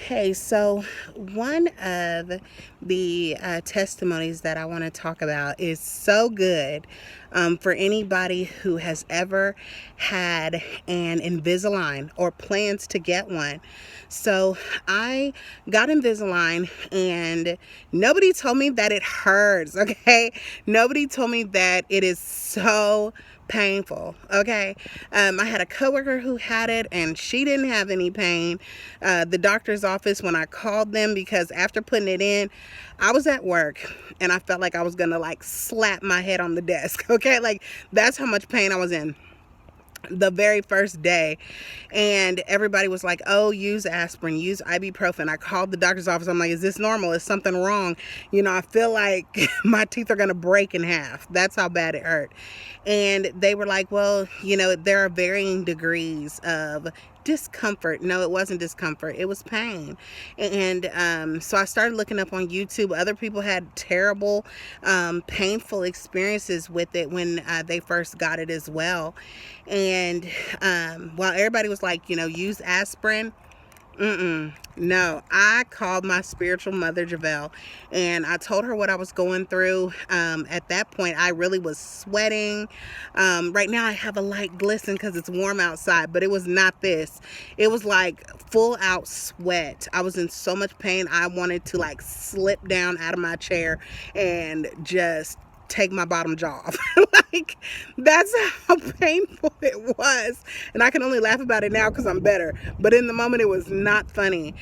Hey, so one of the testimonies that I want to talk about is so good for anybody who has ever had an Invisalign or plans to get one. So I got Invisalign and nobody told me that it hurts, okay? Nobody told me that it is so painful. Okay. I had a coworker who had it and she didn't have any pain. The doctor's office, when I called them, because after putting it in, I was at work and I felt like I was gonna like slap my head on the desk. Okay. Like that's how much pain I was in the very first day. And everybody was like, oh, use aspirin, use ibuprofen. I called the doctor's office. I'm like, is this normal? Is something wrong? I feel like my teeth are gonna break in half. That's how bad it hurt. And they were like, well, there are varying degrees of discomfort. No, it wasn't discomfort, it was pain. And so I started looking up on YouTube. Other people had terrible painful experiences with it when they first got it as well. And while everybody was like, use aspirin, no, I called my spiritual mother, Javelle, and I told her what I was going through. At that point, I really was sweating. Right now, I have a light glisten because it's warm outside, but it was not this. It was like full out sweat. I was in so much pain. I wanted to like slip down out of my chair and just take my bottom jaw off. Like, that's how painful it was. And I can only laugh about it now because I'm better. But in the moment, it was not funny.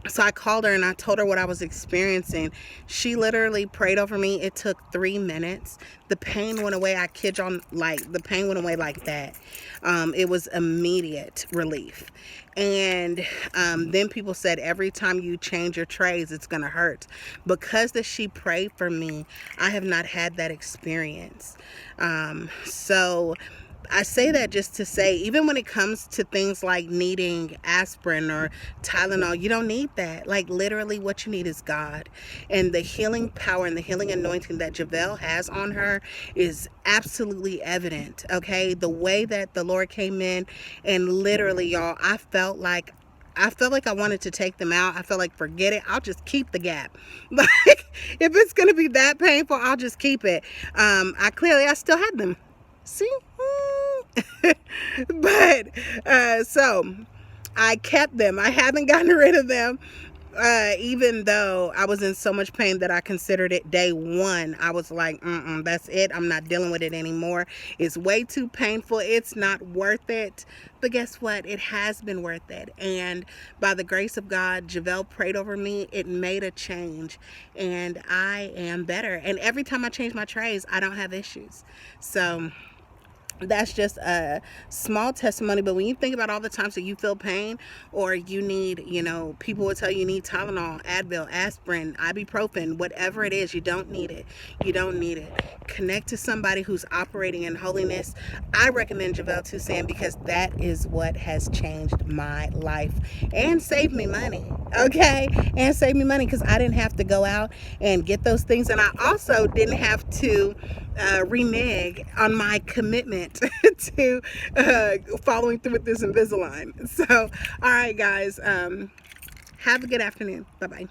So I called her and I told her what I was experiencing. She literally prayed over me. It took 3 minutes. The pain went away. I kid you, like the pain went away like that. It was immediate relief. And then people said every time you change your trays, it's gonna hurt. Because that she prayed for me, I have not had that experience. So I say that just to say, even when it comes to things like needing aspirin or Tylenol, you don't need that. Like, literally what you need is God. And the healing power and the healing anointing that Javelle has on her is absolutely evident, okay? The way that the Lord came in, and literally, y'all, I felt like I wanted to take them out. I felt like, forget it. I'll just keep the gap. Like, if it's going to be that painful, I'll just keep it. I still had them. See? But so I kept them. I haven't gotten rid of them. Even though I was in so much pain that I considered it day one. I was like, that's it. I'm not dealing with it anymore. It's way too painful. It's not worth it. But guess what? It has been worth it. And by the grace of God, Javelle prayed over me. It made a change. And I am better. And every time I change my trays, I don't have issues. So that's just a small testimony. But when you think about all the times that you feel pain, or you need, people will tell you need Tylenol, Advil, aspirin, ibuprofen, whatever it is, you don't need it. You don't need it. Connect to somebody who's operating in holiness. I recommend Javelle Toussaint because that is what has changed my life and saved me money. Okay? And saved me money because I didn't have to go out and get those things. And I also didn't have to renege on my commitment to following through with this Invisalign. So, all right, guys, have a good afternoon. Bye-bye.